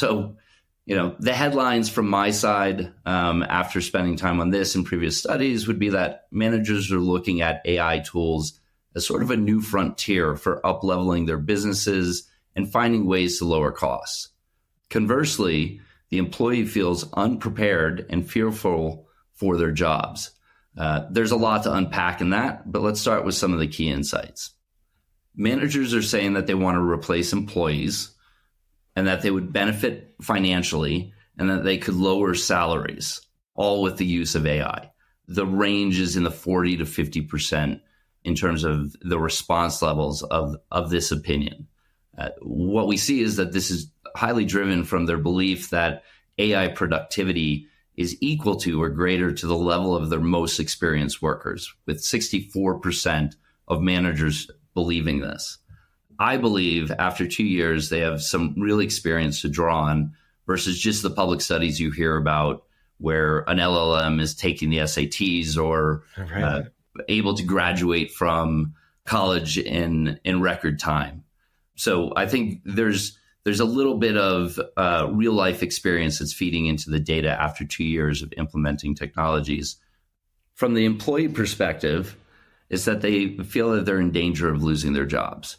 So, the headlines from my side after spending time on this and previous studies would be that managers are looking at AI tools as sort of a new frontier for up-leveling their businesses and finding ways to lower costs. Conversely, the employee feels unprepared and fearful for their jobs. There's a lot to unpack in that, but let's start with some of the key insights. Managers are saying that they want to replace employees and that they would benefit financially and that they could lower salaries, all with the use of AI. The range is in the 40 to 50% in terms of the response levels of this opinion. What we see is that this is highly driven from their belief that AI productivity is equal to or greater to the level of their most experienced workers, with 64% of managers believing this. I believe after 2 years, they have some real experience to draw on versus just the public studies you hear about where an LLM is taking the SATs or able to graduate from college in record time. So I think there's a little bit of real life experience that's feeding into the data after 2 years of implementing technologies. From the employee perspective, is that they feel that they're in danger of losing their jobs.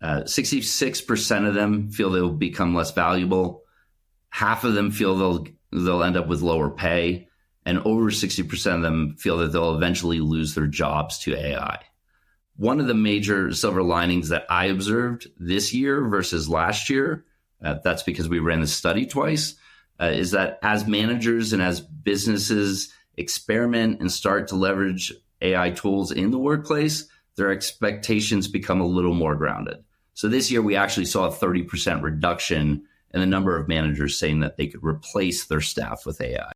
66% of them feel they'll become less valuable. Half of them feel they'll end up with lower pay, and over 60% of them feel that they'll eventually lose their jobs to AI. One of the major silver linings that I observed this year versus last year, that's because we ran the study twice, is that as managers and as businesses experiment and start to leverage AI tools in the workplace, their expectations become a little more grounded. So this year, we actually saw a 30% reduction in the number of managers saying that they could replace their staff with AI.